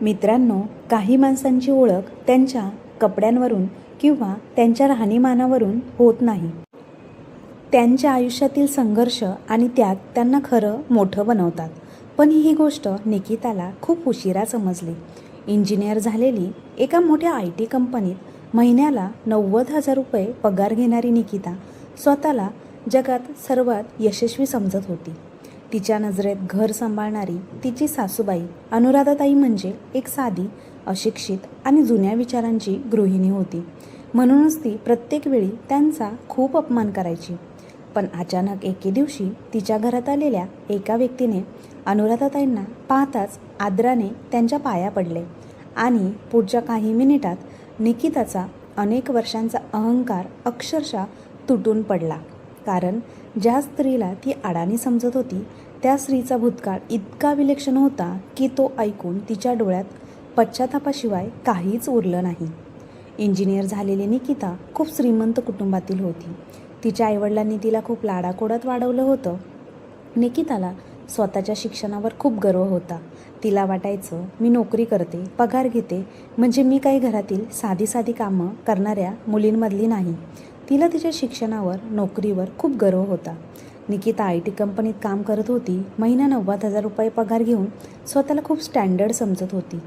मित्रांनो, काही माणसांची ओळख त्यांच्या कपड्यांवरून किंवा त्यांच्या राहणीमानावरून होत नाही. त्यांच्या आयुष्यातील संघर्ष आणि त्याग त्यांना खरं मोठं बनवतात. पण ही गोष्ट निकिताला खूप उशिरा समजली. इंजिनियर झालेली, एका मोठ्या IT कंपनीत महिन्याला 90,000 रुपये पगार घेणारी निकिता स्वतःला जगात सर्वात यशस्वी समजत होती. तिच्या नजरेत घर सांभाळणारी तिची सासूबाई अनुराधाताई म्हणजे एक साधी, अशिक्षित आणि जुन्या विचारांची गृहिणी होती. म्हणूनच ती प्रत्येक वेळी त्यांचा खूप अपमान करायची. पण अचानक एके दिवशी तिच्या घरात आलेल्या एका व्यक्तीने अनुराधाताईंना पाहताच आदराने त्यांच्या पाया पडले आणि पुढच्या काही मिनिटात निकिताचा अनेक वर्षांचा अहंकार अक्षरशः तुटून पडला. कारण ज्या स्त्रीला ती अडाणी समजत होती त्या स्त्रीचा भूतकाळ इतका विलक्षण होता की तो ऐकून तिच्या डोळ्यात पश्चातापाशिवाय काहीच उरलं नाही. इंजिनियर झालेली निकिता खूप श्रीमंत कुटुंबातील होती. तिच्या आईवडिलांनी तिला खूप लाडाकोडात वाढवलं होतं. निकिताला स्वतःच्या शिक्षणावर खूप गर्व होता. तिला वाटायचं, मी नोकरी करते, पगार घेते, म्हणजे मी काही घरातील साधी साधी कामं करणाऱ्या मुलींमधली नाही. तिला तिच्या शिक्षणावर, नोकरीवर खूप गर्व होता. निकिता IT कंपनीत काम करत होती. महिना 90,000 रुपये पगार घेऊन स्वतःला खूप स्टँडर्ड समजत होती.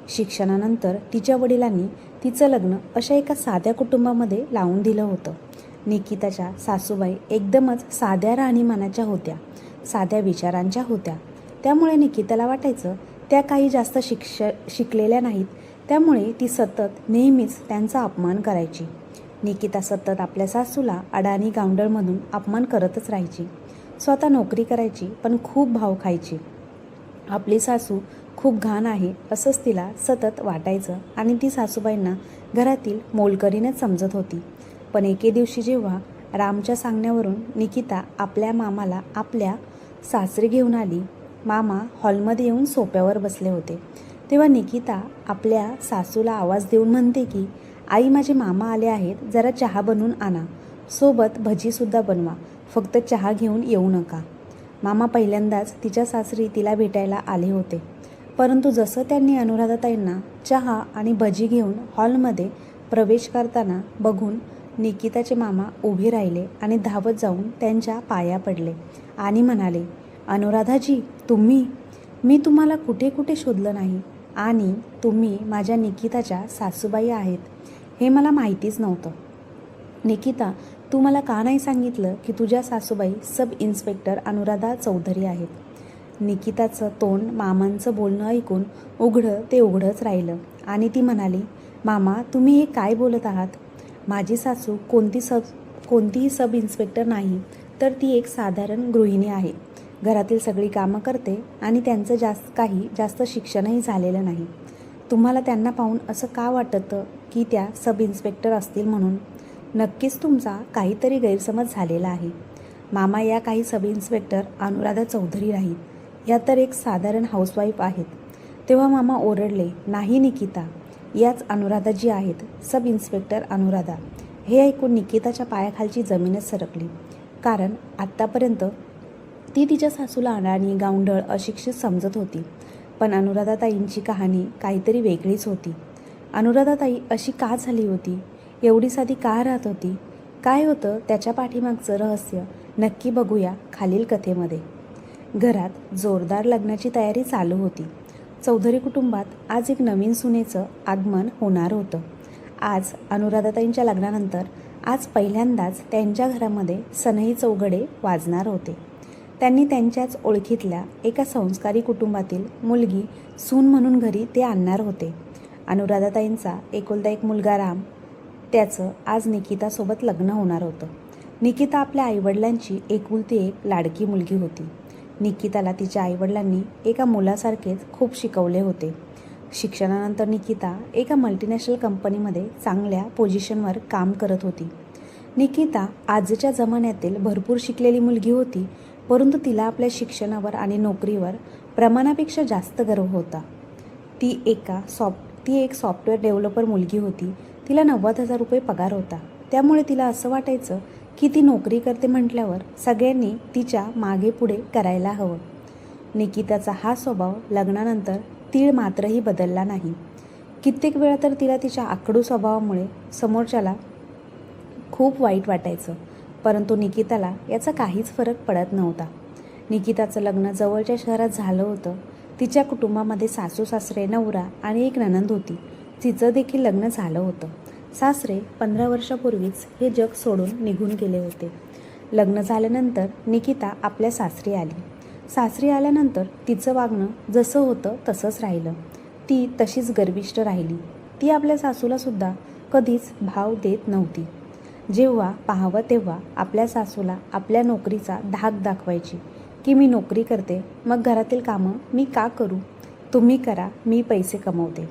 शिक्षणानंतर तिच्या वडिलांनी तिचं लग्न अशा एका साध्या कुटुंबामध्ये लावून दिलं होतं. निकिताच्या सासूबाई एकदमच साध्या राहणीमानाच्या होत्या, साध्या विचारांच्या होत्या. त्यामुळे निकिताला वाटायचं त्या काही जास्त शिकलेल्या नाहीत. त्यामुळे ती सतत नेहमीच त्यांचा अपमान करायची. निकिता सतत आपल्या सासूला अडाणी गावंढळ म्हणून अपमान करतच राहायची. स्वतः नोकरी करायची पण खूप भाव खायची. आपली सासू खूप घाण आहे असंच तिला सतत वाटायचं आणि ती सासूबाईंना घरातील मोलकरीणच समजत होती. पण एके दिवशी जेव्हा रामच्या सांगण्यावरून निकिता आपल्या मामाला आपल्या सासरी घेऊन आली, मामा हॉलमध्ये येऊन सोफ्यावर बसले होते. तेव्हा निकिता आपल्या सासूला आवाज देऊन म्हणते की, आई, माझे मामा आले आहेत, जरा चहा बनवून आणा, सोबत भजीसुद्धा बनवा, फक्त चहा घेऊन येऊ नका. मामा पहिल्यांदाच तिच्या सासरी तिला भेटायला आले होते. परंतु जसं त्यांनी अनुराधाताईंना चहा आणि भजी घेऊन हॉलमध्ये प्रवेश करताना बघून निकिताचे मामा उभे राहिले आणि धावत जाऊन त्यांच्या पाया पडले आणि म्हणाले, अनुराधाजी, तुम्ही? मी तुम्हाला कुठे कुठे शोधलं नाही आणि तुम्ही माझ्या निकिताच्या सासूबाई आहेत हे मला माहितीच नव्हतं. निकिता, तू मला का नाही सांगितलं की तुझ्या सासूबाई सब इन्स्पेक्टर अनुराधा चौधरी आहेत? निकिताचं तोंड मामांचं बोलणं ऐकून उघडं ते उघडंच राहिलं आणि ती म्हणाली, मामा, तुम्ही हे काय बोलत आहात? माझी सासू कोणतीही सब इन्स्पेक्टर नाही, तर ती एक साधारण गृहिणी आहे. घरातील सगळी कामं करते आणि त्यांचं जास्त शिक्षणही झालेलं नाही. तुम्हाला त्यांना पाहून असं का वाटतं की त्या सब इन्स्पेक्टर असतील म्हणून? नक्कीच तुमचा काहीतरी गैरसमज झालेला आहे. मामा, या काही सब इन्स्पेक्टर अनुराधा चौधरी नाहीत, या तर एक साधारण हाऊसवाईफ आहेत. तेव्हा मामा ओरडले, नाही निकिता, याच अनुराधाजी आहेत, सब इन्स्पेक्टर अनुराधा. हे ऐकून निकिताच्या पायाखालची जमीनच सरकली. कारण आत्तापर्यंत ती तिच्या सासूला अडाणी, गावंढळ, अशिक्षित समजत होती. पण अनुराधाताईंची कहाणी काहीतरी वेगळीच होती. अनुराधाताई अशी का झाली होती? एवढी साधी का राहत होती? काय होतं त्याच्या पाठीमागचं रहस्य? नक्की बघूया खालील कथेमध्ये. घरात जोरदार लग्नाची तयारी चालू होती. चौधरी कुटुंबात आज एक नवीन सुनेचं आगमन होणार होतं. आज अनुराधाताईंच्या लग्नानंतर आज पहिल्यांदाच त्यांच्या घरामध्ये सनई चौघडे वाजणार होते. त्यांनी त्यांच्याच ओळखीतल्या एका संस्कारी कुटुंबातील मुलगी सून म्हणून घरी ते आणणार होते. अनुराधाताईंचा एकुलता एक मुलगा राम, त्याचं आज निकितासोबत लग्न होणार होतं. निकिता आपल्या आईवडिलांची एकुलती एक लाडकी मुलगी होती. निकिताला तिच्या आईवडिलांनी एका मुलासारखेच खूप शिकवले होते. शिक्षणानंतर निकिता एका मल्टीनॅशनल कंपनीमध्ये चांगल्या पोझिशनवर काम करत होती. निकिता आजच्या जमान्यातील भरपूर शिकलेली मुलगी होती, परंतु तिला आपल्या शिक्षणावर आणि नोकरीवर प्रमाणापेक्षा जास्त गर्व होता. ती एक सॉफ्टवेअर डेव्हलपर मुलगी होती. तिला 90,000 रुपये पगार होता. त्यामुळे तिला असं वाटायचं की ती नोकरी करते म्हटल्यावर सगळ्यांनी तिच्या मागे पुढे करायला हवं. निकिताचा हा स्वभाव लग्नानंतर तीळ मात्रही बदलला नाही. कित्येक वेळा तर तिला तिच्या आकडू स्वभावामुळे समोरच्याला खूप वाईट वाटायचं, परंतु निकिताला याचा काहीच फरक पडत नव्हता. निकिताचं लग्न जवळच्या शहरात झालं होतं. तिच्या कुटुंबामध्ये सासू सासरे, नवरा आणि एक नणंद होती. तिचं देखील लग्न झालं होतं. सासरे 15 वर्षापूर्वीच हे जग सोडून निघून गेले होते. लग्न झाल्यानंतर निकिता आपल्या सासरी आली. सासरी आल्यानंतर तिचं वागणं जसं होतं तसंच राहिलं. ती तशीच गर्विष्ठ राहिली. ती आपल्या सासूलासुद्धा कधीच भाव देत नव्हती. जेव्हा पाहावं तेव्हा आपल्या सासूला आपल्या नोकरीचा धाक दाखवायची की मी नोकरी करते, मग घरातील कामं मी का करू, तुम्ही करा, मी पैसे कमवते.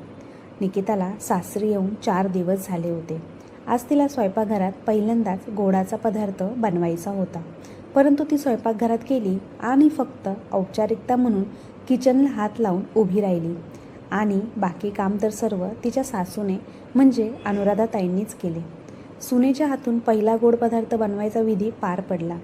निकिताला सासरी येऊन 4 दिवस झाले होते. आज तिला स्वयंपाकघरात पहिल्यांदाच गोडाचा पदार्थ बनवायचा होता, परंतु ती स्वयंपाकघरात गेली आणि फक्त औपचारिकता म्हणून किचनला हात लावून उभी राहिली आणि बाकी काम तर सर्व तिच्या सासूने म्हणजे अनुराधाताईंनीच केले. सुनेच्या हातून पहिला गोड पदार्थ बनवायचा विधी पार पडला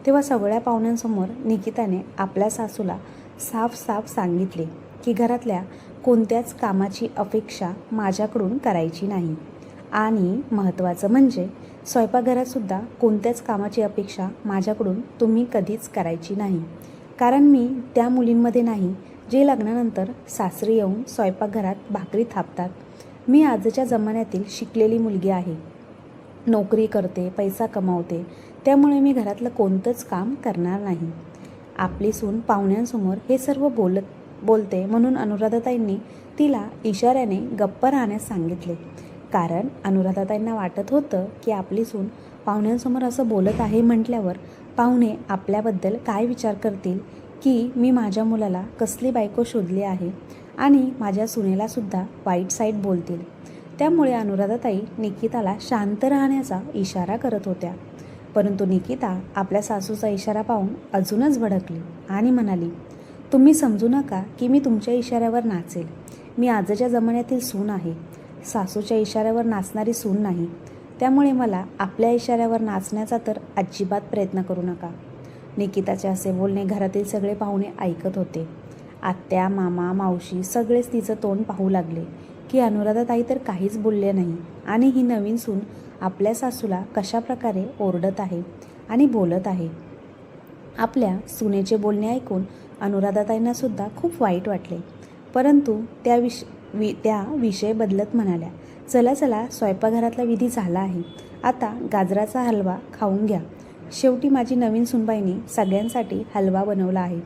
तेव्हा सगळ्या पाहुण्यांसमोर निकिताने आपल्या सासूला साफ सांगितले की घरातल्या कोणत्याच कामाची अपेक्षा माझ्याकडून करायची नाही आणि महत्त्वाचं म्हणजे स्वयंपाकघरातसुद्धा कोणत्याच कामाची अपेक्षा माझ्याकडून तुम्ही कधीच करायची नाही, कारण मी त्या मुलींमध्ये नाही जे लग्नानंतर सासरी येऊन स्वयंपाकघरात भाकरी थापतात. मी आजच्या जमान्यातील शिकलेली मुलगी आहे, नोकरी करते, पैसा कमावते, त्यामुळे मी घरातलं कोणतंच काम करणार नाही. आपली सून पाहुण्यांसमोर हे सर्व बोलते म्हणून अनुराधाताईंनी तिला इशाऱ्याने गप्प राहण्यास सांगितले, कारण अनुराधाताईंना वाटत होतं की आपली सून पाहुण्यांसमोर असं बोलत आहे म्हटल्यावर पाहुणे आपल्याबद्दल काय विचार करतील की मी माझ्या मुलाला कसली बायको शोधली आहे आणि माझ्या सुनेलासुद्धा वाईट साईड बोलतील. त्यामुळे अनुराधाताई निकिताला शांत राहण्याचा इशारा करत होत्या, परंतु निकिता आपल्या सासूचा इशारा पाहून अजूनच भडकली आणि म्हणाली, तुम्ही समजू नका की मी तुमच्या इशाऱ्यावर नाचेल. मी आजच्या जमान्यातील सून आहे, सासूच्या इशाऱ्यावर नाचणारी सून नाही. त्यामुळे मला आपल्या इशाऱ्यावर नाचण्याचा तर अजिबात प्रयत्न करू नका. निकिताचे असे बोलणे घरातील सगळे पाहुणे ऐकत होते. आत्या, मामा, मावशी सगळेच तिचं तोंड पाहू लागले की अनुराधाताई तर काहीच बोलले नाही आणि ही नवीन सून आपल्या सासूला कशाप्रकारे ओरडत आहे आणि बोलत आहे. आपल्या सुनेचे बोलणे ऐकून अनुराधाताईंनासुद्धा खूप वाईट वाटले, परंतु त्या विषय बदलत म्हणाल्या, चला स्वयंपाकघरातला विधी झाला आहे, आता गाजराचा हलवा खाऊन घ्या. शेवटी माझी नवीन सुनबाईंनी सगळ्यांसाठी हलवा बनवला आहे,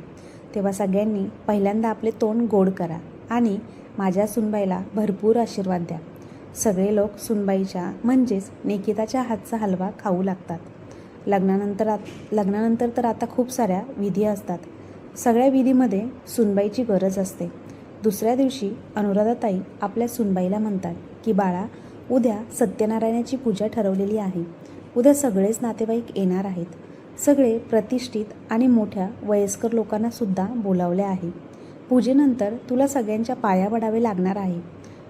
तेव्हा सगळ्यांनी पहिल्यांदा आपले तोंड गोड करा आणि माझ्या सुनबाईला भरपूर आशीर्वाद द्या. सगळे लोक सुनबाईच्या म्हणजेच निकिताच्या हातचा हलवा खाऊ लागतात. लग्नानंतर तर आता खूप साऱ्या विधी असतात. सगळ्या विधीमध्ये सुनबाईची गरज असते. दुसऱ्या दिवशी अनुराधाताई आपल्या सुनबाईला म्हणतात की बाळा, उद्या सत्यनारायणाची पूजा ठरवलेली आहे. उद्या सगळेच नातेवाईक येणार आहेत. सगळे प्रतिष्ठित आणि मोठ्या वयस्कर लोकांनासुद्धा बोलावले आहे. पूजेनंतर तुला सगळ्यांच्या पाया पडावे लागणार आहे.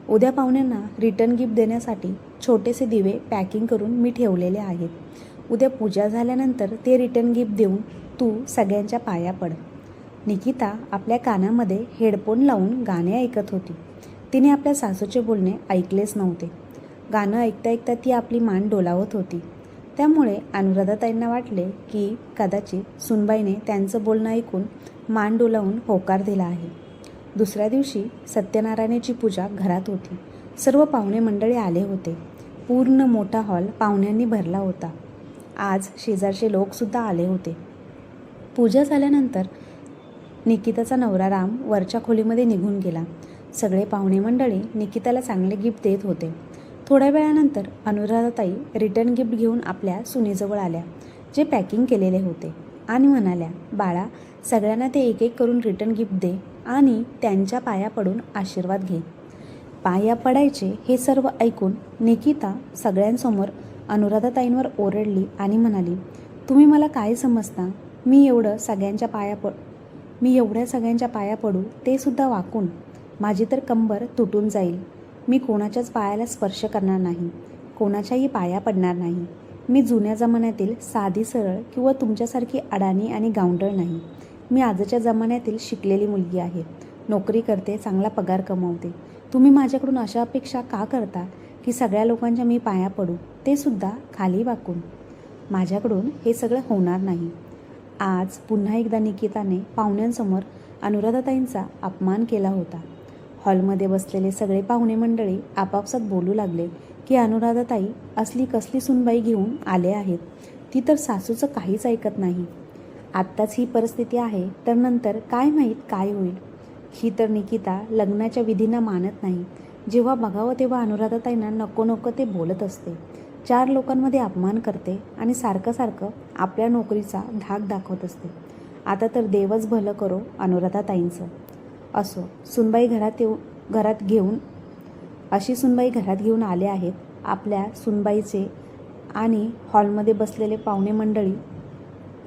उद्या पाहुण्यांना रिटर्न गिफ्ट देण्यासाठी छोटेसे दिवे पॅकिंग करून मी ठेवलेले आहेत. उद्या पूजा झाल्यानंतर ते रिटर्न गिफ्ट देऊन तू सगळ्यांच्या पाया पड. निकिता आपल्या कानामध्ये हेडफोन लावून गाणे ऐकत होती. तिने आपल्या सासूचे बोलणे ऐकलेच नव्हते. गाणं ऐकता ऐकता ती आपली मान डोलावत होती. त्यामुळे अनुराधाताईंना वाटले की कदाचित सुनबाईने त्यांचं बोलणं ऐकून मान डोलावून होकार दिला आहे. दुसऱ्या दिवशी सत्यनारायणाची पूजा घरात होती. सर्व पाहुणे मंडळी आले होते. पूर्ण मोठा हॉल पाहुण्यांनी भरला होता. आज शेजारचे लोकसुद्धा आले होते. पूजा झाल्यानंतर निकिताचा नवरा राम वरच्या खोलीमध्ये निघून गेला. सगळे पाहुणे मंडळी निकिताला चांगले गिफ्ट देत होते. थोड्या वेळानंतर अनुराधाताई रिटर्न गिफ्ट घेऊन आपल्या सुनेजवळ आल्या, जे पॅकिंग केलेले होते, आणि म्हणाल्या, बाळा, सगळ्यांना ते एक एक करून रिटर्न गिफ्ट दे आणि त्यांच्या पाया पडून आशीर्वाद घे. पाया पडायचे हे सर्व ऐकून निकिता सगळ्यांसमोर अनुराधाताईंवर ओरडली आणि म्हणाली, तुम्ही मला काय समजता? मी एवढ्या सगळ्यांच्या पाया पडू ते सुद्धा वाकून? माझी तर कंबर तुटून जाईल. मी कोणाच्याच पायाला स्पर्श करणार नाही, कोणाच्याही पाया पडणार नाही. मी जुन्या जमान्यातील साधी सरळ किंवा तुमच्यासारखी अडाणी आणि गावंढळ नाही. मी आजच्या जमान्यातील शिकलेली मुलगी आहे. नोकरी करते, चांगला पगार कमवते. तुम्ही माझ्याकडून अशा अपेक्षा का करता की सगळ्या लोकांच्या मी पाया पडू, ते सुद्धा खाली वाकून? माझ्याकडून हे सगळं होणार नाही. आज पुन्हा एकदा निकिताने पाहुण्यांसमोर अनुराधाताईंचा अपमान केला होता. हॉलमध्ये बसलेले सगळे पाहुणे मंडळी आपापसात बोलू लागले की अनुराधाताई असली कसली सुनबाई घेऊन आले आहेत. ती तर सासूचं काहीच ऐकत नाही. आत्ताच ही परिस्थिती आहे तर नंतर काय माहीत काय होईल. ही तर निकिता लग्नाच्या विधींना मानत नाही. जेव्हा बघावं तेव्हा अनुराधाताईंना नको नको ते बोलत असते. 4 लोकांमध्ये अपमान करते आणि सारखं सारखं आपल्या नोकरीचा धाक दाखवत असते. आता तर देवच भलं करो अनुराधाताईंचं. असो, सुनबाई अशी सुनबाई घरात घेऊन आले आहेत. आपल्या सुनबाईचे आणि हॉलमध्ये बसलेले पाहुणे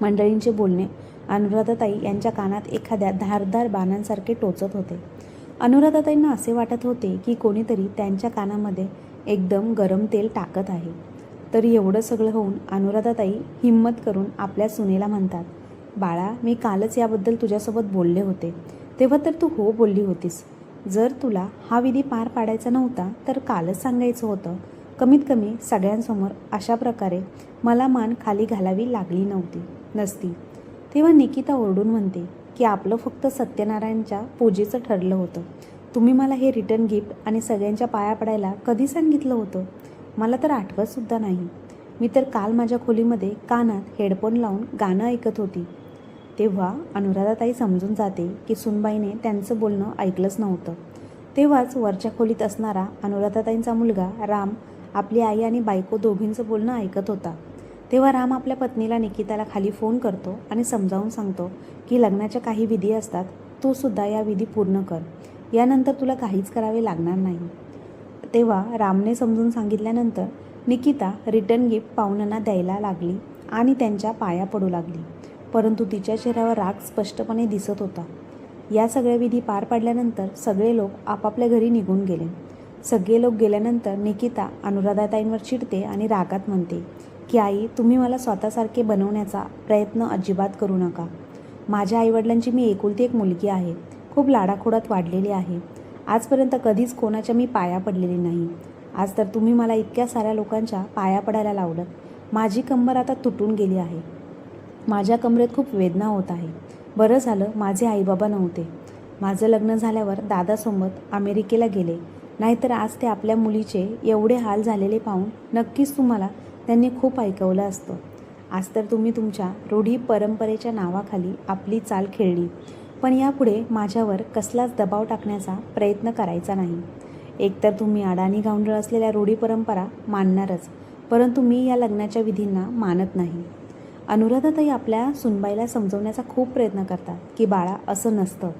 मंडळींचे बोलणे अनुराधाताई यांच्या कानात एखाद्या धारदार बाणांसारखे टोचत होते. अनुराधाताईंना असे वाटत होते की कोणीतरी त्यांच्या कानामध्ये एकदम गरम तेल टाकत आहे. तरी एवढं सगळं होऊन अनुराधाताई हिम्मत करून आपल्या सुनेला म्हणतात, बाळा, मी कालच याबद्दल तुझ्यासोबत बोलले होते. तेव्हा तर तू हो बोलली होतीस. जर तुला हा विधी पार पाडायचा नव्हता तर कालच सांगायचं होतं. कमीत कमी सगळ्यांसमोर अशा प्रकारे मला मान खाली घालावी लागली नसती. तेव्हा निकिता ओरडून म्हणते की आपलं फक्त सत्यनारायणच्या पूजेचं ठरलं होतं. तुम्ही मला हे रिटर्न गिफ्ट आणि सगळ्यांच्या पाया पडायला कधी सांगितलं होतं? मला तर आठवतसुद्धा नाही. मी तर काल माझ्या खोलीमध्ये कानात हेडफोन लावून गाणं ऐकत होती. तेव्हा अनुराधाताई समजून जाते की सुनबाईने त्यांचं बोलणं ऐकलंच नव्हतं. तेव्हाच वरच्या खोलीत असणारा अनुराधाताईंचा मुलगा राम आपली आई आणि बायको दोघींचं बोलणं ऐकत होता. तेव्हा राम आपल्या पत्नीला निकिताला खाली फोन करतो आणि समजावून सांगतो की लग्नाच्या काही विधी असतात, तू सुद्धा या विधी पूर्ण कर. यानंतर तुला काहीच करावे लागणार नाही. तेव्हा रामने समजून सांगितल्यानंतर निकिता रिटर्न गिफ्ट पाहुण्यांना द्यायला लागली आणि त्यांच्या पाया पडू लागली. परंतु तिच्या चेहऱ्यावर राग स्पष्टपणे दिसत होता. या सगळ्या विधी पार पाडल्यानंतर सगळे लोक आपापल्या घरी निघून गेले. सगळे लोक गेल्यानंतर निकिता अनुराधाताईंवर चिडते आणि रागात म्हणते की आई, तुम्ही मला स्वतःसारखे बनवण्याचा प्रयत्न अजिबात करू नका. माझ्या आईवडिलांची मी एकुलती एक मुलगी आहे. खूप लाडाखोडात वाढलेली आहे. आजपर्यंत कधीच कोणाच्या मी पाया पडलेली नाही. आज तर तुम्ही मला इतक्या साऱ्या लोकांच्या पाया पडायला लावलं. माझी कंबर आता तुटून गेली आहे. माझ्या कमरेत खूप वेदना होत आहे. बरं झालं माझे आईबाबा नव्हते. माझं लग्न झाल्यावर दादासोबत अमेरिकेला गेले, नाहीतर आज ते आपल्या मुलीचे एवढे हाल झालेले पाहून नक्कीच तुम्हाला त्यांनी खूप ऐकवलं असतं. आज तर तुम्ही तुमच्या रूढी परंपरेच्या नावाखाली आपली चाल खेळली. पण यापुढे माझ्यावर कसलाच दबाव टाकण्याचा प्रयत्न करायचा नाही. एकतर तुम्ही अडाणी गावंढळ असलेल्या रूढी परंपरा मानणारच, परंतु मी या लग्नाच्या विधींना मानत नाही. अनुराधाताई आपल्या सुनबाईला समजवण्याचा खूप प्रयत्न करतात की बाळा, असं नसतं.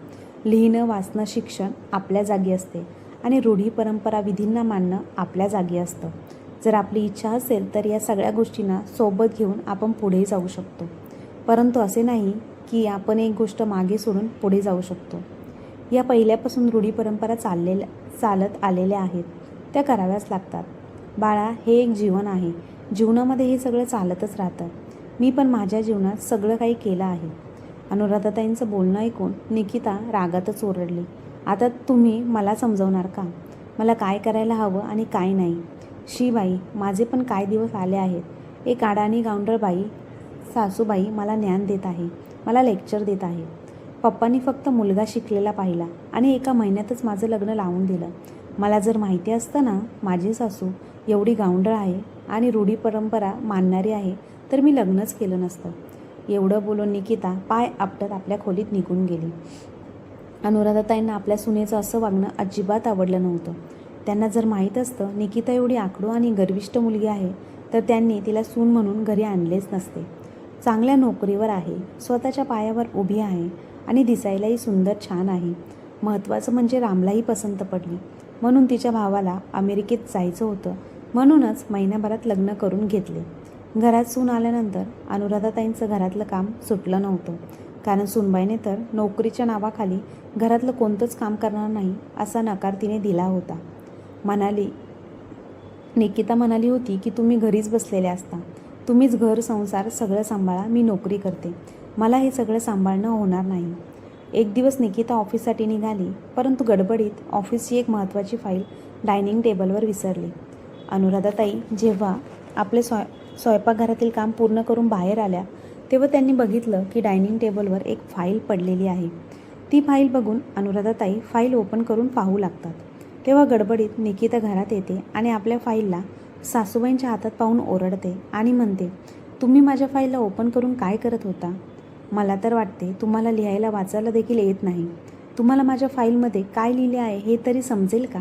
लिहिणं वाचणं शिक्षण आपल्या जागी असते आणि रूढी परंपरा विधींना मानणं आपल्या जागी असतं. जर आपली इच्छा असेल तर या सगळ्या गोष्टींना सोबत घेऊन आपण पुढे जाऊ शकतो. परंतु असे नाही की आपण एक गोष्ट मागे सोडून पुढे जाऊ शकतो. या पहिल्यापासून रूढी परंपरा चालत आलेल्या आहेत, त्या कराव्याच लागतात. बाळा, हे एक जीवन आहे. जीवनामध्ये हे सगळं चालतच राहतं. मी पण माझ्या जीवनात सगळं काही केलं आहे. अनुराधाताईंचं बोलणं ऐकून निकिता रागातच ओरडली. आता तुम्ही मला समजवणार का? मला काय करायला हवं आणि काय नाही? शी बाई, माझे पण काय दिवस आले आहेत. एक अडाणी गावंढळ बाई सासूबाई मला ज्ञान देत आहे, मला लेक्चर देत आहे. पप्पांनी फक्त मुलगा शिकलेला पाहिला आणि एका महिन्यातच माझं लग्न लावून दिलं. मला जर माहिती असतं ना माझी सासू एवढी गावंढळ आहे आणि रूढी परंपरा मानणारी आहे तर मी लग्नच केलं नसतं. एवढं बोलून निकिता पाय आपटत आपल्या खोलीत निघून गेली. अनुराधाताईंना आपल्या सुनेचं असं वागणं अजिबात आवडलं नव्हतं. त्यांना जर माहीत असतं निकिता एवढी आकडू आणि गर्विष्ठ मुलगी आहे तर त्यांनी तिला सून म्हणून घरी आणलेच नसते. चांगल्या नोकरीवर आहे, स्वतःच्या पायावर उभी आहे आणि दिसायलाही सुंदर छान आहे. महत्त्वाचं म्हणजे रामलाही पसंत पडली. म्हणून तिच्या भावाला अमेरिकेत जायचं होतं, म्हणूनच महिन्याभरात लग्न करून घेतले. घरात सून आल्यानंतर अनुराधाताईंचं घरातलं काम सुटलं नव्हतं. कारण सुनबाईने तर नोकरीच्या नावाखाली घरातलं कोणतंच काम करणार नाही असा नकार तिने दिला होता. निकिता म्हणाली होती की तुम्ही घरीच बसलेले असता, तुम्हीच घर संसार सगळं सांभाळा, मी नोकरी करते, मला हे सगळं सांभाळणं होणार नाही. एक दिवस निकिता ऑफिससाठी निघाली, परंतु गडबडीत ऑफिसची एक महत्त्वाची फाईल डायनिंग टेबलवर विसरली. अनुराधाताई जेव्हा आपले स्वयंपाकघरातील काम पूर्ण करून बाहेर आल्या, तेव्हा त्यांनी बघितलं की डायनिंग टेबलवर एक फाईल पडलेली आहे. ती फाईल बघून अनुराधाताई फाईल ओपन करून पाहू लागतात. तेव्हा गडबडीत निकिता घरात येते आणि आपल्या फाईलला सासूबाईंच्या हातात पाहून ओरडते आणि म्हणते, तुम्ही माझ्या फाईलला ओपन करून काय करत होता? मला तर वाटते तुम्हाला लिहायला वाचायला देखील येत नाही. तुम्हाला माझ्या फाईलमध्ये काय लिहिले आहे हे तरी समजेल का?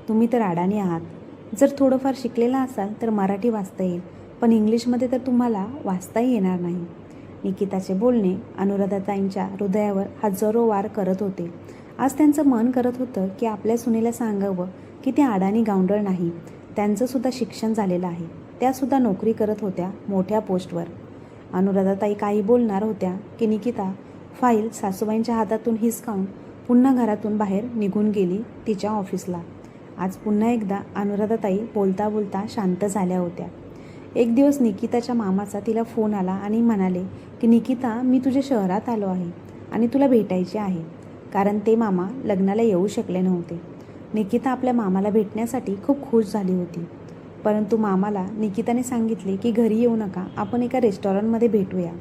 तुम्ही तर अडाणी आहात. जर थोडंफार शिकलेला असाल तर मराठी वाचता येईल, पण इंग्लिशमध्ये तर तुम्हाला वाचताही येणार नाही. निकिताचे बोलणे अनुराधाताईंच्या हृदयावर हजारो वार करत होते. आज त्यांचं मन करत होतं की आपल्या सुनेला सांगावं की ते अडाणी गावंढळ नाही. त्यांचंसुद्धा शिक्षण झालेलं आहे. त्यासुद्धा नोकरी करत होत्या मोठ्या पोस्टवर. अनुराधाताई काही बोलणार होत्या की निकिता फाईल सासूबाईंच्या हातातून हिसकावून पुन्हा घरातून बाहेर निघून गेली तिच्या ऑफिसला. आज पुन्हा एकदा अनुराधाताई बोलता बोलता शांत झाल्या होत्या. एक दिवस निकिताच्या मामाचा तिला फोन आला आणि म्हणाले की निकिता, मी तुझ्या शहरात आलो आहे आणि तुला भेटायचे आहे. कारण ते मामा लग्नाला येऊ शकले नव्हते. निकिता आपल्या मामाला भेटण्यासाठी खूप खुश झाली होती, परंतु मामाला निकिताने सांगितले की घरी येऊ नका, आपण एका रेस्टॉरंटमध्ये भेटूया.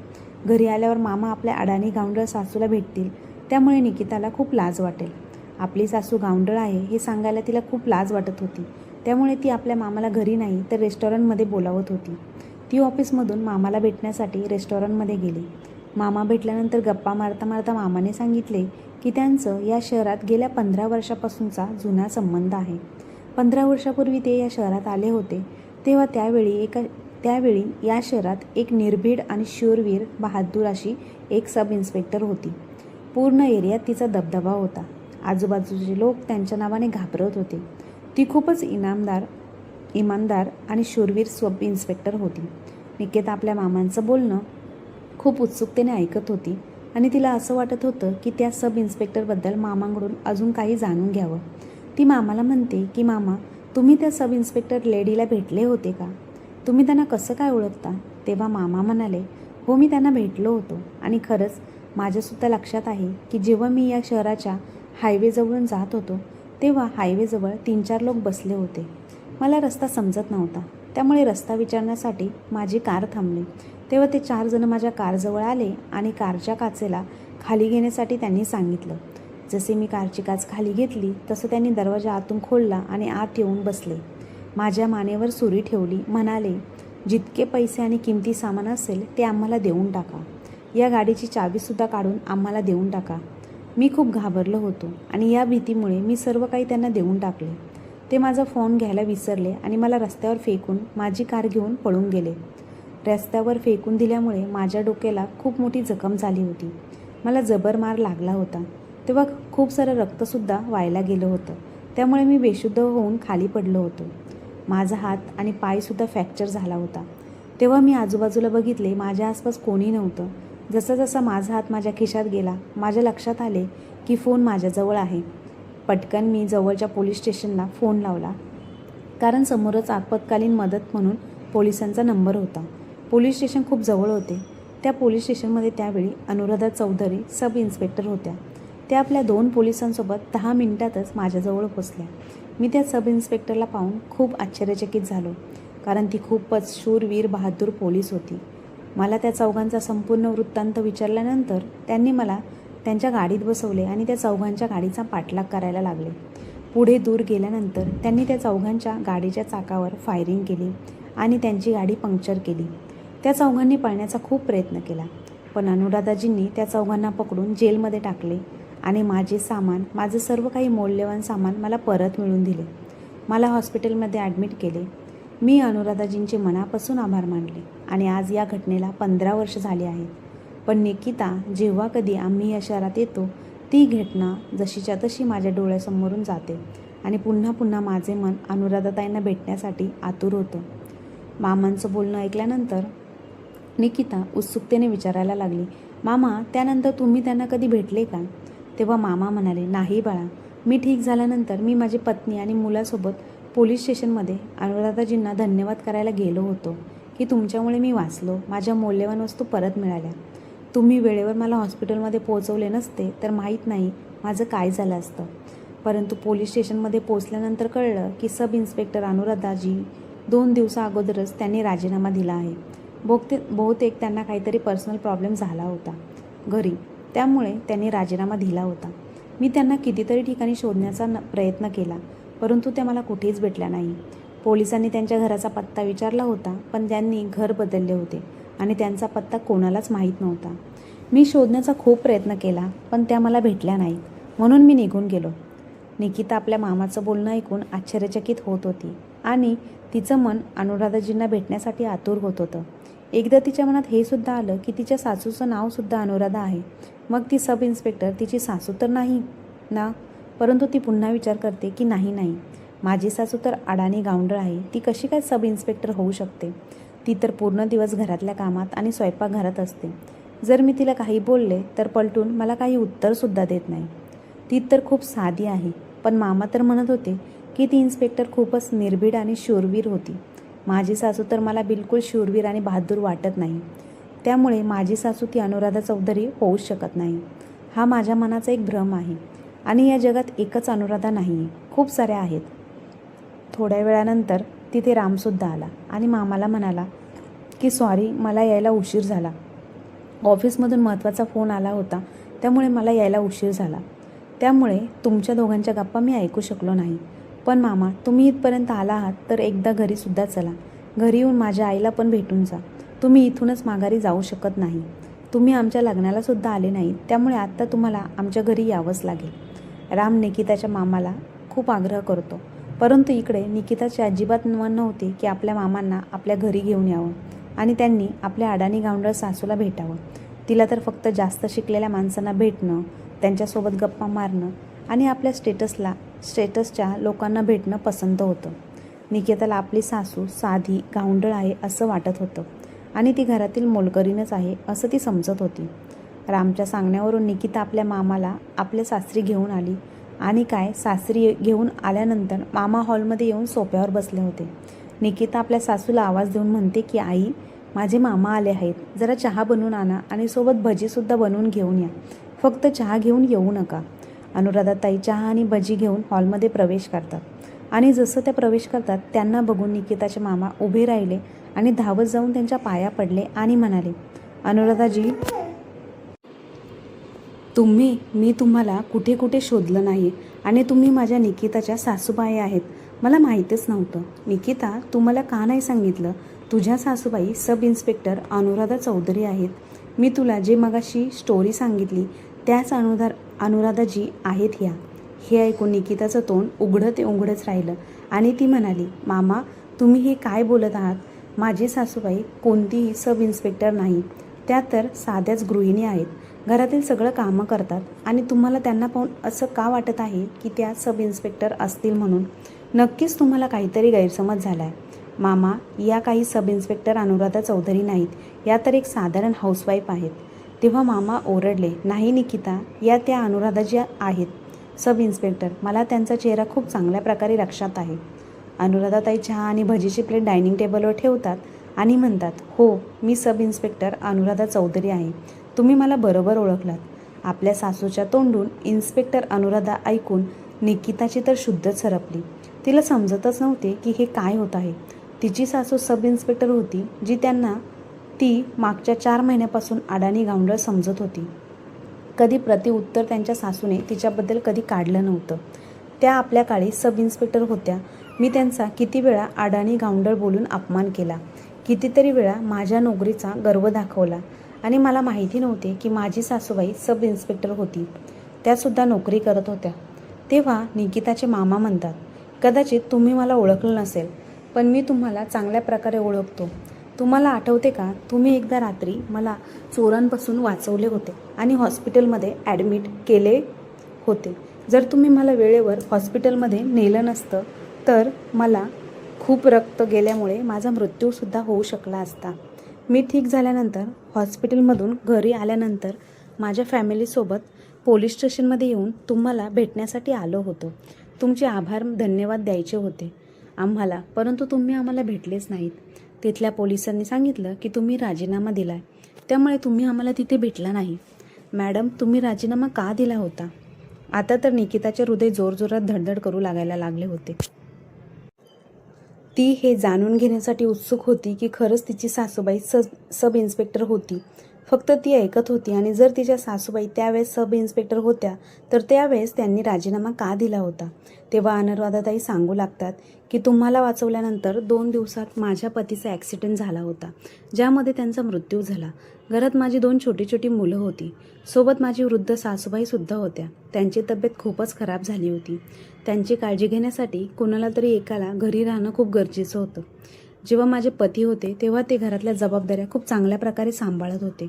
घरी आल्यावर मामा आपल्या अडाणी गावंढळ सासूला भेटतील, त्यामुळे निकिताला खूप लाज वाटेल. आपली सासू गावंढळ आहे हे सांगायला तिला खूप लाज वाटत होती. त्यामुळे ती आपल्या मामाला घरी नाही तर रेस्टॉरंटमध्ये बोलावत होती. ती ऑफिसमधून मामाला भेटण्यासाठी रेस्टॉरंटमध्ये गेली. मामा भेटल्यानंतर गप्पा मारता मारता मामाने सांगितले की त्यांचं या शहरात गेल्या 15 वर्षापासूनचा जुना संबंध आहे. 15 वर्षापूर्वी ते या शहरात आले होते, तेव्हा त्यावेळी या शहरात एक निर्भीड आणि शूरवीर बहादूर अशी एक सब इन्स्पेक्टर होती. पूर्ण एरियात तिचा दबदबा होता. आजूबाजूचे लोक त्यांच्या नावाने घाबरत होते. ती खूपच इमानदार आणि शूरवीर सब इन्स्पेक्टर होती. निकिता आपल्या मामांचं बोलणं खूप उत्सुकतेने ऐकत होती आणि तिला असं वाटत होतं की त्या सब इन्स्पेक्टरबद्दल मामांकडून अजून काही जाणून घ्यावं. ती मामाला म्हणते की मामा, तुम्ही त्या सब इन्स्पेक्टर लेडीला भेटले होते का? तुम्ही त्यांना कसं काय ओळखता? तेव्हा मामा म्हणाले, हो, मी त्यांना भेटलो होतो आणि खरंच माझ्यासुद्धा लक्षात आहे की जेव्हा मी या शहराच्या हायवेजवळून जात होतो तेव्हा हायवेजवळ 3-4 लोक बसले होते. मला रस्ता समजत नव्हता, त्यामुळे रस्ता विचारण्यासाठी माझी कार थांबली. तेव्हा ते 4 जण माझ्या कारजवळ आले आणि कारच्या काचेला खाली घेण्यासाठी त्यांनी सांगितलं. जसे मी कारची काच खाली घेतली तसं त्यांनी दरवाजा आतून खोलला आणि आत येऊन बसले. माझ्या मानेवर सुरी ठेवली. म्हणाले, जितके पैसे आणि किमती सामान असेल ते आम्हाला देऊन टाका. या गाडीची चावीसुद्धा काढून आम्हाला देऊन टाका. मी खूप घाबरलो होतो आणि या भीतीमुळे मी सर्व काही त्यांना देऊन टाकले. ते माझा फोन घ्यायला विसरले आणि मला रस्त्यावर फेकून माझी कार घेऊन पळून गेले. रस्त्यावर फेकून दिल्यामुळे माझ्या डोक्याला खूप मोठी जखम झाली होती. मला जबर मार लागला होता. तेव्हा खूप सारं रक्तसुद्धा व्हायला गेलं होतं. त्यामुळे मी बेशुद्ध होऊन खाली पडलो होतो. माझा हात आणि पायसुद्धा फ्रॅक्चर झाला होता. तेव्हा मी आजूबाजूला बघितले. माझ्या आसपास कोणी नव्हतं. जसा जसा माझा हात माझ्या खिशात गेला, माझ्या लक्षात आले की फोन माझ्याजवळ आहे. पटकन मी जवळच्या पोलीस स्टेशनला फोन लावला, कारण समोरच आपत्कालीन मदत म्हणून पोलिसांचा नंबर होता. पोलीस स्टेशन खूप जवळ होते. त्या पोलीस स्टेशनमध्ये त्यावेळी अनुराधा चौधरी सब इन्स्पेक्टर होत्या. त्या आपल्या 2 पोलिसांसोबत 10 मिनिटातच माझ्याजवळ पोचल्या. मी त्या सब इन्स्पेक्टरला पाहून खूप आश्चर्यचकित झालो, कारण ती खूपच शूरवीर बहादूर पोलीस होती. मला त्या चौघांचा संपूर्ण वृत्तांत विचारल्यानंतर त्यांनी मला त्यांच्या गाडीत बसवले आणि त्या चौघांच्या गाडीचा पाठलाग करायला लागले. पुढे दूर गेल्यानंतर त्यांनी त्या चौघांच्या गाडीच्या चाकावर फायरिंग केली आणि त्यांची गाडी पंक्चर केली. त्या चौघांनी पळण्याचा खूप प्रयत्न केला, पण अनुराधाजींनी त्या चौघांना पकडून जेलमध्ये टाकले आणि माझं सर्व काही मौल्यवान सामान मला परत मिळवून दिले. मला हॉस्पिटलमध्ये ॲडमिट केले. मी अनुराधाजींचे मनापासून आभार मानले आणि आज या घटनेला 15 वर्ष झाली आहेत. पण निकिता, जेव्हा कधी आम्ही या शहरात येतो ती घटना जशीच्या तशी माझ्या डोळ्यासमोरून जाते आणि पुन्हा पुन्हा माझे मन अनुराधाताईंना भेटण्यासाठी आतुर होतं. मामांचं बोलणं ऐकल्यानंतर निकिता उत्सुकतेने विचारायला लागली, मामा, त्यानंतर तुम्ही त्यांना कधी भेटले का? तेव्हा मामा म्हणाले, नाही बाळा, मी ठीक झाल्यानंतर मी माझी पत्नी आणि मुलासोबत पोलीस स्टेशनमध्ये अनुराधाजींना धन्यवाद करायला गेलो होतो की तुमच्यामुळे मी वाचलो, माझ्या मौल्यवान वस्तू परत मिळाल्या. तुम्ही वेळेवर मला हॉस्पिटलमध्ये पोहोचवले नसते तर माहीत नाही माझं काय झालं असतं. परंतु पोलीस स्टेशनमध्ये पोचल्यानंतर कळलं की सब इन्स्पेक्टर अनुराधाजी 2 दिवसा अगोदरच त्यांनी राजीनामा दिला आहे. बहुतेक त्यांना काहीतरी पर्सनल प्रॉब्लेम झाला होता घरी, त्यामुळे त्यांनी राजीनामा दिला होता. मी त्यांना कितीतरी ठिकाणी शोधण्याचा प्रयत्न केला, परंतु त्या मला कुठेच भेटल्या नाही. पोलिसांनी त्यांच्या घराचा पत्ता विचारला होता, पण त्यांनी घर बदलले होते आणि त्यांचा पत्ता कोणालाच माहीत नव्हता. मी शोधण्याचा खूप प्रयत्न केला, पण त्या मला भेटल्या नाहीत, म्हणून मी निघून गेलो. निकिता आपल्या मामाचं बोलणं ऐकून आश्चर्यचकित होत होती आणि तिचं मन अनुराधाजींना भेटण्यासाठी आतुर होत होतं. एकदा तिच्या मनात हे सुद्धा आलं की तिच्या सासूचं नावसुद्धा अनुराधा आहे. मग ती सब इन्स्पेक्टर तिची सासू तर नाही ना? परंतु ती पुन्हा विचार करते की नाही, माझी सासू तर अडाणी गावंढळ आहे, ती कशी काय सब इन्स्पेक्टर होऊ शकते? ती तर पूर्ण दिवस घरातल्या कामात आणि स्वयंपाकघरात असते. जर मी तिला काही बोलले तर पलटून मला काही उत्तरसुद्धा देत नाही. ती तर खूप साधी आहे. पण मामा तर म्हणत होते की ती इन्स्पेक्टर खूपच निर्भीड आणि शूरवीर होती. माझी सासू तर मला बिलकुल शूरवीर आणि बहादूर वाटत नाही. त्यामुळे माझी सासू ती अनुराधा चौधरी होऊच शकत नाही. हा माझ्या मनाचा एक भ्रम आहे आणि या जगात एकच अनुराधा नाही, खूप साऱ्या आहेत. थोड्या वेळानंतर तिथे रामसुद्धा आला आणि मामाला म्हणाला की सॉरी, मला यायला उशीर झाला. ऑफिसमधून महत्त्वाचा फोन आला होता, त्यामुळे मला यायला उशीर झाला. त्यामुळे तुमच्या दोघांच्या गप्पा मी ऐकू शकलो नाही. पण मामा, तुम्ही इथपर्यंत आला आहात तर एकदा घरीसुद्धा चला. घरी येऊन माझ्या आईला पण भेटून जा. तुम्ही इथूनच माघारी जाऊ शकत नाही. तुम्ही आमच्या लग्नालासुद्धा आले नाहीत, त्यामुळे आत्ता तुम्हाला आमच्या घरी यावंच लागेल. राम निकिताच्या मामाला खूप आग्रह करतो, परंतु इकडे निकिताची अजिबात मन नव्हते की आपल्या मामांना आपल्या घरी घेऊन यावं आणि त्यांनी आपल्या अडाणी गावंढळ सासूला भेटावं. तिला तर फक्त जास्त शिकलेल्या माणसांना भेटणं, त्यांच्यासोबत गप्पा मारणं आणि आपल्या स्टेटसच्या लोकांना भेटणं पसंत होतं. निकिताला आपली सासू साधी गावंढळ आहे असं वाटत होतं आणि ती घरातील मोलकरीणच आहे असं ती समजत होती. रामच्या सांगण्यावरून निकिता आपल्या मामाला आपल्या सासरी घेऊन आली आणि सासरी घेऊन आल्यानंतर मामा हॉलमध्ये येऊन सोफ्यावर बसले होते. निकिता आपल्या सासूला आवाज देऊन म्हणते की आई, माझे मामा आले आहेत, जरा चहा बनवून आणा आणि सोबत भजीसुद्धा बनवून घेऊन या. फक्त चहा घेऊन येऊ नका. अनुराधाताई चहा आणि भजी घेऊन हॉलमध्ये प्रवेश करतात आणि जसं त्या प्रवेश करतात त्यांना बघून निकिताचे मामा उभे राहिले आणि धावत जाऊन त्यांच्या पाया पडले आणि म्हणाले, अनुराधाजी, मी तुम्हाला कुठे कुठे शोधलं नाही आणि तुम्ही माझ्या निकिताच्या सासूबाई आहेत. मला माहीतच नव्हतं. निकिता, तू मला का नाही सांगितलं? तुझ्या सासूबाई सब इन्स्पेक्टर अनुराधा चौधरी आहेत. मी तुला जे मगाशी स्टोरी सांगितली त्याच अनुराधाजी आहेत ह्या. हे ऐकून निकिताचं तोंड उघडच राहिलं आणि ती म्हणाली, मामा, तुम्ही हे काय बोलत आहात? माझी सासूबाई कोणतीही सब इन्स्पेक्टर नाही. त्या तर साध्याच गृहिणी आहेत. घरातील सगळं कामं करतात आणि तुम्हाला त्यांना पाहून असं का वाटत आहे की त्या सब इन्स्पेक्टर असतील म्हणून? नक्कीच तुम्हाला काहीतरी गैरसमज झाला आहे. मामा, या काही सब इन्स्पेक्टर अनुराधा चौधरी नाहीत. या तर एक साधारण हाऊसवाईफ आहेत. तेव्हा मामा ओरडले, नाही निकिता, या त्या अनुराधाजी आहेत सब इन्स्पेक्टर. मला त्यांचा चेहरा खूप चांगल्या प्रकारे लक्षात आहे. अनुराधाताई चहा आणि भजीची प्लेट डायनिंग टेबलवर ठेवतात आणि म्हणतात, हो, मी सब इन्स्पेक्टर अनुराधा चौधरी आहे. तुम्ही मला बरोबर ओळखलात. आपल्या सासूच्या तोंडून इन्स्पेक्टर अनुराधा ऐकून निकिताची तर शुद्धच सरपली. तिला समजतच नव्हते की हे काय होत आहे. तिची सासू सब इन्स्पेक्टर होती, जी त्यांना ती मागच्या 4 महिन्यापासून अडाणी गावंढळ समजत होती. कधी प्रतिउत्तर त्यांच्या सासूने तिच्याबद्दल कधी काढलं नव्हतं. त्या आपल्या काळी सब इन्स्पेक्टर होत्या. मी त्यांचा किती वेळा अडाणी गावंढळ बोलून अपमान केला, कितीतरी वेळा माझ्या नोकरीचा गर्व दाखवला आणि मला माहिती नव्हते की माझी सासूबाई सब इन्स्पेक्टर होती. त्यासुद्धा नोकरी करत होत्या. तेव्हा निकिताचे मामा म्हणतात, कदाचित तुम्ही मला ओळखलं नसेल, पण मी तुम्हाला चांगल्या प्रकारे ओळखतो. तुम्हाला आठवते का, तुम्ही एकदा रात्री मला चोरांपासून वाचवले होते आणि हॉस्पिटलमध्ये ॲडमिट केले होते. जर तुम्ही मला वेळेवर हॉस्पिटलमध्ये नेलं नसतं तर मला खूप रक्त गेल्यामुळे माझा मृत्यूसुद्धा होऊ शकला असता. मी ठीक झाल्यानंतर हॉस्पिटलमधून घरी आल्यानंतर माझ्या फॅमिलीसोबत पोलीस स्टेशनमध्ये येऊन तुम्हाला भेटण्यासाठी आलो होतो. तुमचे आभार धन्यवाद द्यायचे होते आम्हाला, परंतु तुम्ही आम्हाला भेटलेच नाहीत. तिथल्या पोलिसांनी सांगितलं की तुम्ही राजीनामा दिलाय. त्यामुळे तुम्ही आम्हाला तिथे भेटला नाही. मॅडम, तुम्ही राजीनामा का दिला होता? आता तर निकिताचे हृदय जोरजोरात धडधड करू लागायला लागले होते. ती हे जाणून घेण्यासाठी उत्सुक होती की खरंच तिची सासूबाई सब इन्स्पेक्टर होती. फक्त ती ऐकत होती आणि जर तिच्या सासूबाई त्यावेळेस सब इन्स्पेक्टर होत्या तर त्यावेळेस त्यांनी राजीनामा का दिला होता? तेव्हा अनुराधाताई सांगू लागतात की तुम्हाला वाचवल्यानंतर 2 दिवसात माझ्या पतीचा ॲक्सिडेंट झाला होता, ज्यामध्ये त्यांचा मृत्यू झाला. घरात माझी 2 छोटी छोटी मुलं होती. सोबत माझी वृद्ध सासूबाईसुद्धा होत्या. त्यांची तब्येत खूपच खराब झाली होती. त्यांची काळजी घेण्यासाठी कोणाला तरी एकाला घरी राहणं खूप गरजेचं होतं. जेव्हा माझे पती होते तेव्हा ते घरातल्या जबाबदाऱ्या खूप चांगल्या प्रकारे सांभाळत होते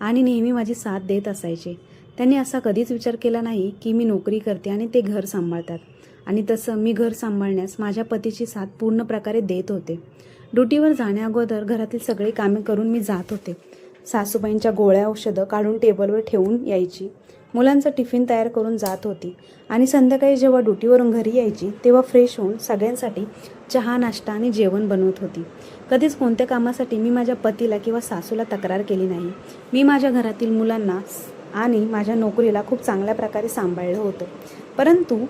आणि नेहमी माझी साथ देत असायचे. त्यांनी असा कधीच विचार केला नाही की मी नोकरी करते आणि ते घर सांभाळतात, आणि तसं मी घर सांभाळण्यास माझ्या पतीची साथ पूर्ण प्रकारे देत होते. ड्युटीवर जाण्याअगोदर घरातील सगळे कामे करून मी जात होते. सासूबाईंच्या गोळ्या औषधं काढून टेबलवर ठेवून यायची. मुलांचं टिफिन तयार करून जात होती आणि संध्याकाळी जेव्हा ड्युटीवरून घरी यायची तेव्हा फ्रेश होऊन सगळ्यांसाठी चहा, नाश्ता आणि जेवण बनवत होती. कधीच कोणत्या कामासाठी मी माझ्या पतीला किंवा सासूला तक्रार केली नाही. मी माझ्या घरातील मुलांना आणि माझ्या नोकरीला खूप चांगल्या प्रकारे सांभाळलं होतं. परंतु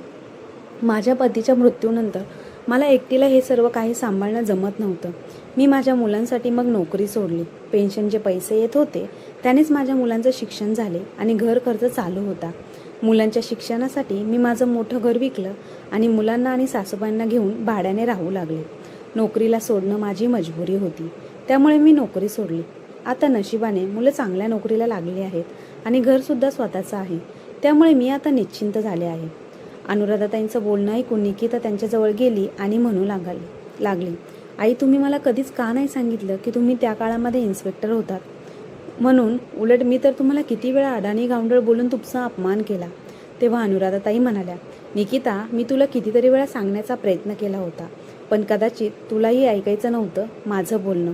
माझ्या पतीच्या मृत्यूनंतर मला एकटीला हे सर्व काही सांभाळणं जमत नव्हतं. मी माझ्या मुलांसाठी मग नोकरी सोडली. पेन्शनचे पैसे येत होते त्यानेच माझ्या मुलांचं शिक्षण झाले आणि घर खर्च चालू होता. मुलांच्या शिक्षणासाठी मी माझं मोठं घर विकलं आणि मुलांना आणि सासूबाईंना घेऊन भाड्याने राहू लागले. नोकरीला सोडणं माझी मजबुरी होती, त्यामुळे मी नोकरी सोडली. आता नशिबाने मुलं चांगल्या नोकरीला लागली आहेत आणि घरसुद्धा स्वतःचं आहे, त्यामुळे मी आता निश्चिंत झाले आहे. अनुराधाताईंचं बोलणं ऐकून निकिता त्यांच्याजवळ गेली आणि म्हणू लागली, आई, तुम्ही मला कधीच का नाही सांगितलं की तुम्ही त्या काळामध्ये इन्स्पेक्टर होतात म्हणून? उलट मी तर तुम्हाला किती वेळा अडाणी गावंढळ बोलून तुमचा अपमान केला. तेव्हा अनुराधाताई म्हणाल्या, निकिता, मी तुला कितीतरी वेळा सांगण्याचा प्रयत्न केला होता, पण कदाचित तुलाही ऐकायचं नव्हतं माझं बोलणं.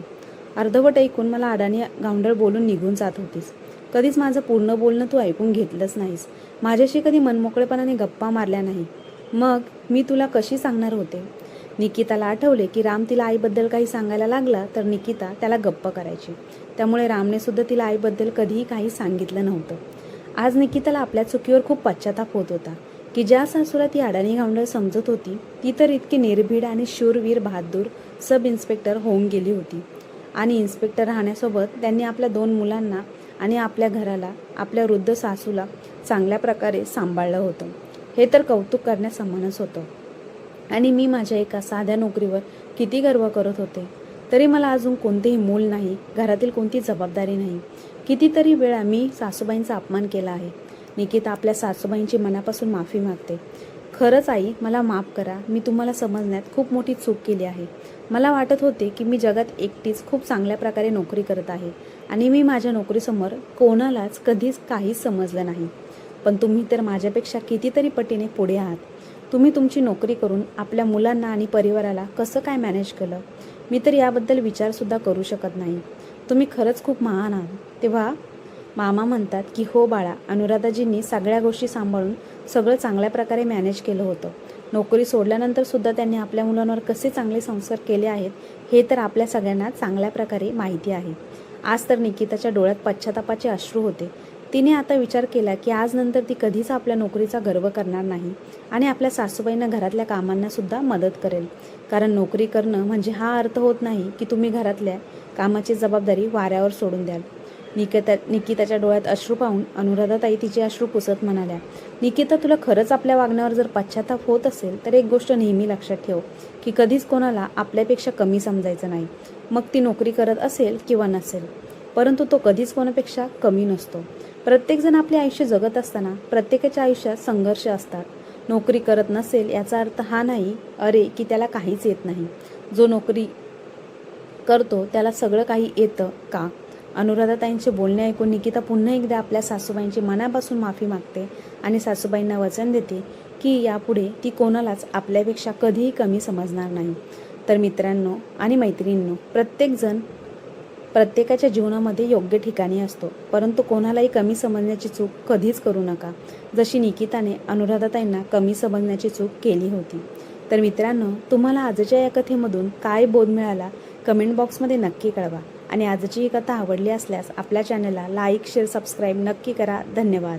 अर्धवट ऐकून मला अडाणी गावंढळ बोलून निघून जात होतीस. कधीच माझं पूर्ण बोलणं तू ऐकून घेतलंच नाहीस. माझ्याशी कधी मनमोकळेपणाने गप्पा मारल्या नाही. मग मी तुला कशी सांगणार होते? निकिताला आठवले की राम तिला आईबद्दल काही सांगायला लागला तर निकिता त्याला गप्प करायची. त्यामुळे रामने सुद्धा तिला आईबद्दल कधीही काही सांगितलं नव्हतं. आज निकिताला आपल्या चुकीवर खूप पश्चाताप होत होता की ज्या सासूला ती अडाणी गावंढळ समजत होती ती तर इतकी निर्भीड आणि शूरवीर बहादूर सब इन्स्पेक्टर होऊन गेली होती. आणि इन्स्पेक्टर राहण्यासोबत त्यांनी आपल्या 2 मुलांना आणि आपल्या घराला, आपल्या वृद्ध सासूला चांगल्या प्रकारे सांभाळलं होतं. हे तर कौतुक करण्यासमानच होतं. आणि मी माझ्या एका साध्या नोकरीवर किती गर्व करत होते. तरी मला अजून कोणतेही मूल नाही, घरातील कोणती जबाबदारी नाही. कितीतरी वेळा मी सासूबाईंचा अपमान केला आहे. निकिता आपल्या सासूबाईंची मनापासून माफी मागते. खरंच आई, मला माफ करा. मी तुम्हाला समजण्यात खूप मोठी चूक केली आहे. मला वाटत होते की मी जगात एकटीच खूप चांगल्या प्रकारे नोकरी करत आहे आणि मी माझ्या नोकरीसमोर कोणालाच कधीच काहीच समजलं नाही. पण तुम्ही तर माझ्यापेक्षा कितीतरी पटीने पुढे आहात. तुम्ही तुमची नोकरी करून आपल्या मुलांना आणि परिवाराला कसं काय मॅनेज केलं? मी तर याबद्दल विचारसुद्धा करू शकत नाही. तुम्ही खरंच खूप महान आहात. तेव्हा मामा म्हणतात की हो बाळा, अनुराधाजींनी सगळ्या गोष्टी सांभाळून सगळं चांगल्या प्रकारे मॅनेज केलं होतं. नोकरी सोडल्यानंतर सुद्धा त्यांनी आपल्या मुलांवर कसे चांगले संस्कार केले आहेत हे तर आपल्या सगळ्यांना चांगल्या प्रकारे माहिती आहे. आज तर निकिताच्या डोळ्यात पश्चातापाचे अश्रू होते. तिने आता विचार केला की आज नंतर ती कधीच आपल्या नोकरीचा गर्व करणार नाही आणि आपल्या सासूबाईंना घरातल्या कामांना सुद्धा मदत करेल. कारण नोकरी करणं म्हणजे हा अर्थ होत नाही की तुम्ही घरातल्या कामाची जबाबदारी वाऱ्यावर सोडून द्याल. निकिताच्या डोळ्यात अश्रू पाहून अनुराधाताई तिचे अश्रू पुसत म्हणाल्या, निकिता, तुला खरंच आपल्या वागण्यावर जर पश्चाताप होत असेल तर एक गोष्ट नेहमी लक्षात ठेव की कधीच कोणाला आपल्यापेक्षा कमी समजायचं नाही. मग ती नोकरी करत असेल किंवा नसेल, परंतु तो कधीच कोणापेक्षा कमी नसतो. प्रत्येकजण आपले आयुष्य जगत असताना प्रत्येकाच्या आयुष्यात संघर्ष असतात. नोकरी करत नसेल याचा अर्थ हा नाही अरे की त्याला काहीच येत नाही. जो नोकरी करतो त्याला सगळं काही येतं का? अनुराधाताईंचे बोलणे ऐकून निकिता पुन्हा एकदा आपल्या सासूबाईंची मनापासून माफी मागते आणि सासूबाईंना वचन देते की यापुढे ती कोणालाच आपल्यापेक्षा कधीही कमी समजणार नाही. तर मित्रांनो आणि मैत्रिणींनो, प्रत्येकजण प्रत्येकाच्या जीवनामध्ये योग्य ठिकाणी असतो, परंतु कोणालाही कमी समजण्याची चूक कधीच करू नका, जशी निकिताने अनुराधाताईंना कमी समजण्याची चूक केली होती. तर मित्रांनो, तुम्हाला आजच्या या कथेमधून काय बोध मिळाला कमेंट बॉक्समध्ये नक्की कळवा. आणि आजची ही कथा आवडली असल्यास आपल्या चॅनलला लाईक शेअर सबस्क्राईब नक्की करा. धन्यवाद.